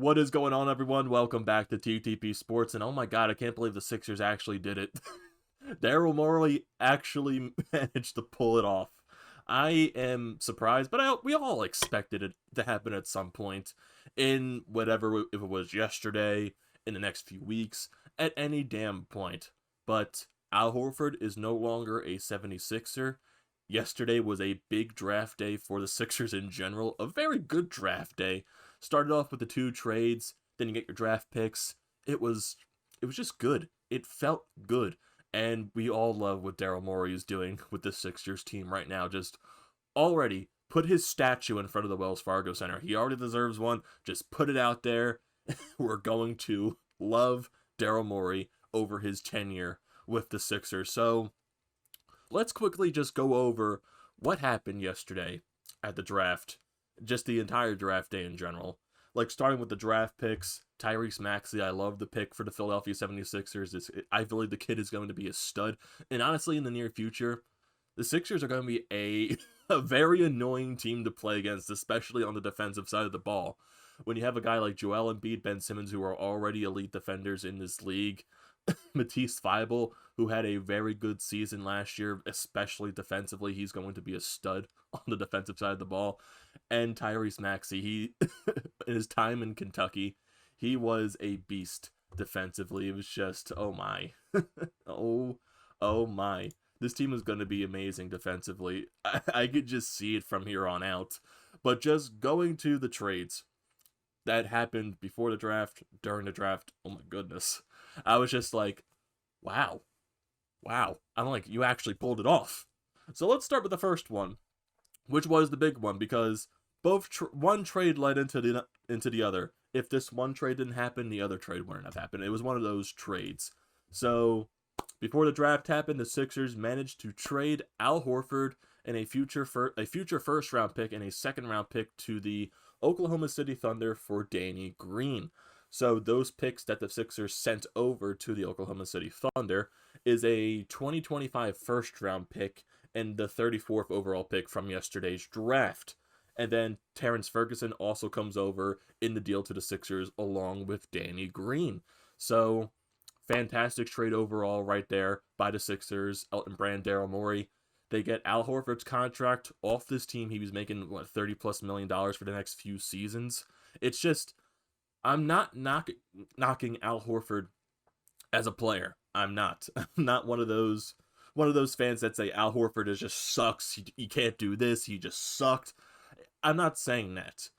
What is going on, everyone? Welcome back to TTP Sports, and oh my god, I can't believe the Sixers actually did it. Daryl Morey actually managed to pull it off. I am surprised, but we all expected it to happen at some point in whatever, if it was yesterday, in the next few weeks, at any damn point. But Al Horford is no longer a 76er. Yesterday was a big draft day for the Sixers in general, a very good draft day. Started off with the 2 trades, then you get your draft picks. It was just good. It felt good. And we all love what Daryl Morey is doing with the Sixers team right now. Just already put his statue in front of the Wells Fargo Center. He already deserves one. Just put it out there. We're going to love Daryl Morey over his tenure with the Sixers. So let's quickly just go over what happened yesterday at the draft. Just the entire draft day in general. Like, starting with the draft picks, TYRESE Maxey, I love the pick for the Philadelphia 76ers. I believe the kid is going to be a stud. And honestly, in the near future, the Sixers are going to be a very annoying team to play against, especially on the defensive side of the ball. When you have a guy like Joel Embiid, Ben Simmons, who are already elite defenders in this league, Matisse Thybulle, who had a very good season last year, especially defensively. He's going to be a stud on the defensive side of the ball. And TYRESE Maxey, in his time in Kentucky, he was a beast defensively. It was just, oh my. oh my. This team is going to be amazing defensively. I could just see it from here on out. But just going to the trades that happened before the draft, during the draft, oh my goodness. I was just like, wow. I'm like, you actually pulled it off. So let's start with the first one, which was the big one, because one trade led into the other. If this one trade didn't happen, the other trade wouldn't have happened. It was one of those trades. So before the draft happened, the Sixers managed to trade Al Horford and a future first round pick and a second round pick to the Oklahoma City Thunder for Danny Green. So those picks that the Sixers sent over to the Oklahoma City Thunder is a 2025 first round pick and the 34th overall pick from yesterday's draft. And then Terrence Ferguson also comes over in the deal to the Sixers along with Danny Green. So fantastic trade overall right there by the Sixers, Elton Brand, Daryl Morey. They get Al Horford's contract off this team. He was making, $30+ million for the next few seasons. It's just, I'm not knocking Al Horford as a player. I'm not. I'm not one of those fans that say Al Horford just sucks. He can't do this. He just sucked. I'm not saying that.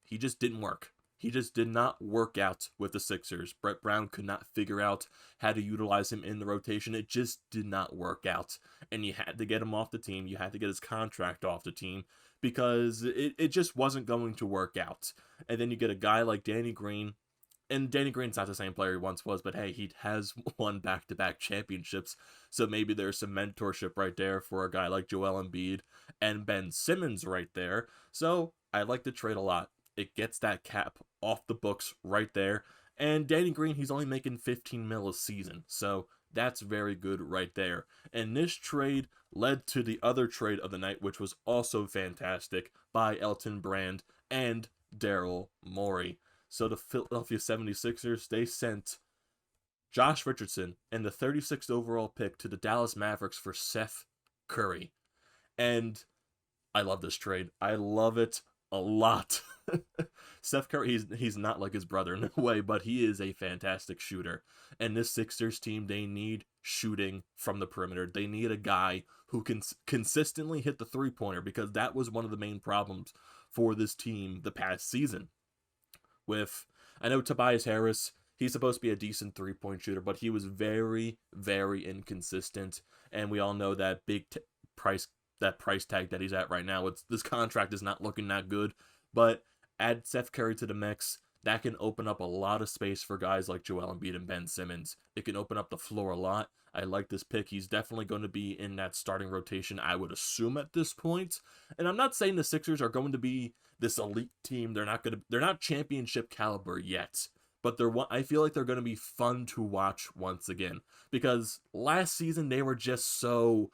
He just didn't work. He just did not work out with the Sixers. Brett Brown could not figure out how to utilize him in the rotation. It just did not work out. And you had to get him off the team. You had to get his contract off the team because it just wasn't going to work out. And then you get a guy like Danny Green. And Danny Green's not the same player he once was, but hey, he has won back-to-back championships. So maybe there's some mentorship right there for a guy like Joel Embiid and Ben Simmons right there. So I like the trade a lot. It gets that cap off the books right there. And Danny Green, he's only making $15 million a season. So that's very good right there. And this trade led to the other trade of the night, which was also fantastic, by Elton Brand and Daryl Morey. So the Philadelphia 76ers, they sent Josh Richardson and the 36th overall pick to the Dallas Mavericks for Seth Curry. And I love this trade. I love it a lot. Seth Curry, he's not like his brother in a way, but he is a fantastic shooter. And this Sixers team, they need shooting from the perimeter. They need a guy who can consistently hit the three-pointer, because that was one of the main problems for this team the past season. I know Tobias Harris, he's supposed to be a decent three-point shooter, but he was very, very inconsistent. And we all know that price tag that he's at right now. This contract is not looking that good. But add Seth Curry to the mix, that can open up a lot of space for guys like Joel Embiid and Ben Simmons. It can open up the floor a lot. I like this pick. He's definitely going to be in that starting rotation, I would assume, at this point. And I'm not saying the Sixers are going to be this elite team. They're not championship caliber yet. But I feel like they're going to be fun to watch once again. Because last season they were just so...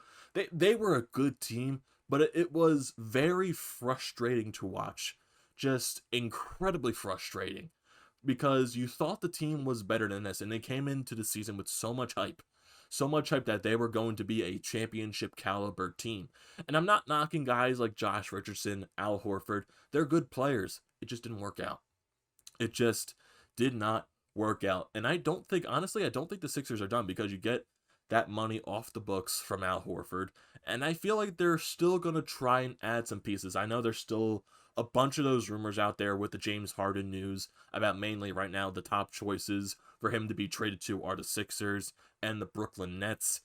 They were a good team, but it was very frustrating to watch. Just incredibly frustrating. because you thought the team was better than this, and they came into the season with so much hype. So much hype that they were going to be a championship caliber team. And I'm not knocking guys like Josh Richardson, Al Horford. They're good players. It just didn't work out. It just did not work out. And I don't think, honestly, I don't think the Sixers are done, because you get that money off the books from Al Horford. And I feel like they're still going to try and add some pieces. I know there's still a bunch of those rumors out there with the James Harden news about, mainly right now, the top choices for him to be traded to are the Sixers and the Brooklyn Nets.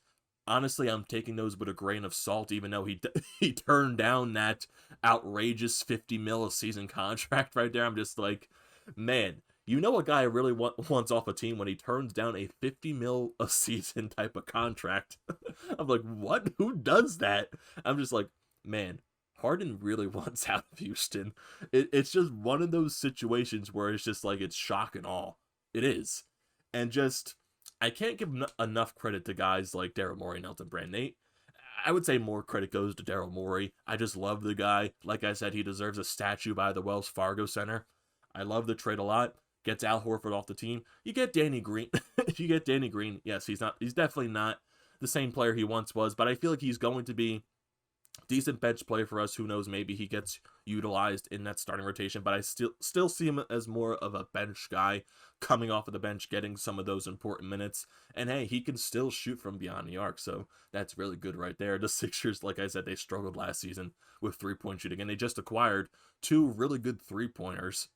Honestly, I'm taking those with a grain of salt, even though he turned down that outrageous 50 mil a season contract right there. I'm just like, man, you know a guy really wants off a team when he turns down a 50 mil a season type of contract. I'm like, what? Who does that? I'm just like, man, Harden really wants out of Houston. It's just one of those situations where it's just like, it's shock and awe. It is. And just, I can't give enough credit to guys like Daryl Morey and Elton Brand. I would say more credit goes to Daryl Morey. I just love the guy. Like I said, he deserves a statue by the Wells Fargo Center. I love the trade a lot. Gets Al Horford off the team. You get Danny Green. You get Danny Green. Yes, he's definitely not the same player he once was, but I feel like he's going to be decent bench play for us. Who knows, maybe he gets utilized in that starting rotation, but I still see him as more of a bench guy, coming off of the bench, getting some of those important minutes. And hey, he can still shoot from beyond the arc, so that's really good right there. The Sixers, like I said, they struggled last season with three-point shooting, and they just acquired two really good three-pointers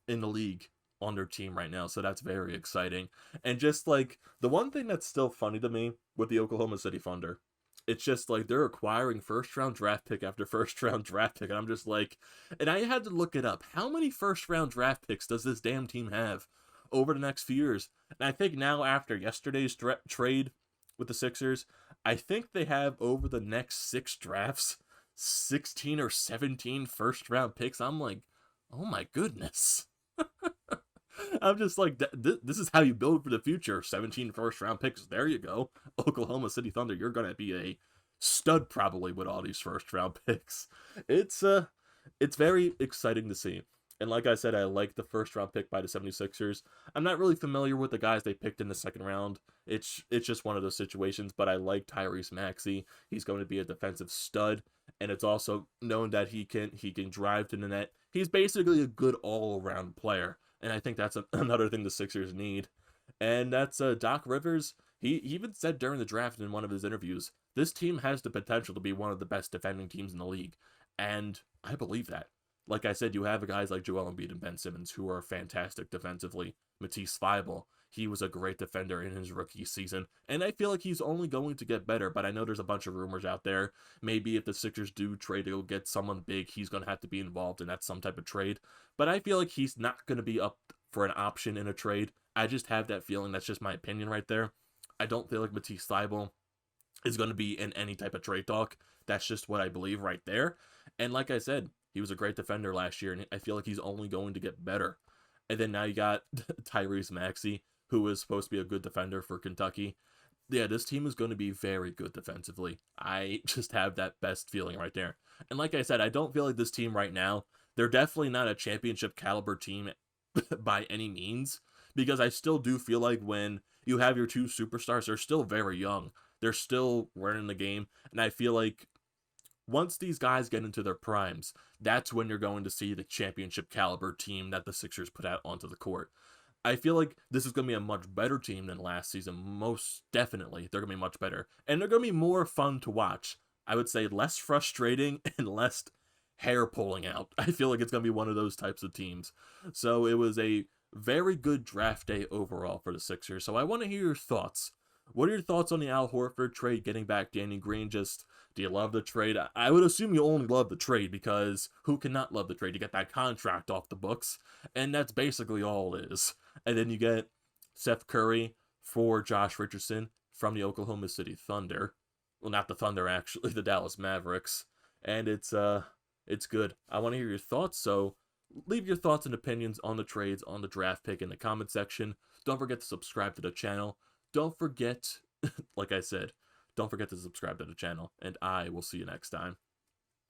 in the league on their team right now, so that's very exciting. And just like, the one thing that's still funny to me with the Oklahoma City Thunder, it's just like they're acquiring first-round draft pick after first-round draft pick, and I'm just like, and I had to look it up. How many first-round draft picks does this damn team have over the next few years? And I think now, after yesterday's trade with the Sixers, I think they have, over the next 6 drafts, 16 or 17 first-round picks. I'm like, oh my goodness. I'm just like, this is how you build for the future. 17 first-round picks. There you go. Oklahoma City Thunder, you're going to be a stud probably with all these first-round picks. It's very exciting to see. And like I said, I like the first-round pick by the 76ers. I'm not really familiar with the guys they picked in the second round. It's just one of those situations, but I like TYRESE Maxey. He's going to be a defensive stud, and it's also known that he can drive to the net. He's basically a good all-around player. And I think that's another thing the Sixers need. And that's Doc Rivers. He even said during the draft in one of his interviews, this team has the potential to be one of the best defending teams in the league. And I believe that. Like I said, you have guys like Joel Embiid and Ben Simmons who are fantastic defensively. Matisse Thybulle, he was a great defender in his rookie season. And I feel like he's only going to get better, but I know there's a bunch of rumors out there. Maybe if the Sixers do trade to go get someone big, he's going to have to be involved in that some type of trade. But I feel like he's not going to be up for an option in a trade. I just have that feeling. That's just my opinion right there. I don't feel like Matisse Thybulle is going to be in any type of trade talk. That's just what I believe right there. And like I said, he was a great defender last year, and I feel like he's only going to get better. And then now you got TYRESE Maxey, who is supposed to be a good defender for Kentucky. Yeah, this team is going to be very good defensively. I just have that best feeling right there. And like I said, I don't feel like this team right now, they're definitely not a championship caliber team by any means, because I still do feel like when you have your two superstars, they're still very young. They're still learning the game, and I feel like once these guys get into their primes, that's when you're going to see the championship caliber team that the Sixers put out onto the court. I feel like this is going to be a much better team than last season. Most definitely, they're going to be much better. And they're going to be more fun to watch. I would say less frustrating and less hair pulling out. I feel like it's going to be one of those types of teams. So it was a very good draft day overall for the Sixers. So I want to hear your thoughts. What are your thoughts on the Al Horford trade, getting back Danny Green? Just, do you love the trade? I would assume you only love the trade, because who cannot love the trade? You get that contract off the books, and that's basically all it is. And then you get Seth Curry for Josh Richardson from the Oklahoma City Thunder. Well, not the Thunder, actually, the Dallas Mavericks. And it's good. I want to hear your thoughts, so leave your thoughts and opinions on the trades, on the draft pick in the comment section. Don't forget to subscribe to the channel. Don't forget, like I said, don't forget to subscribe to the channel, and I will see you next time.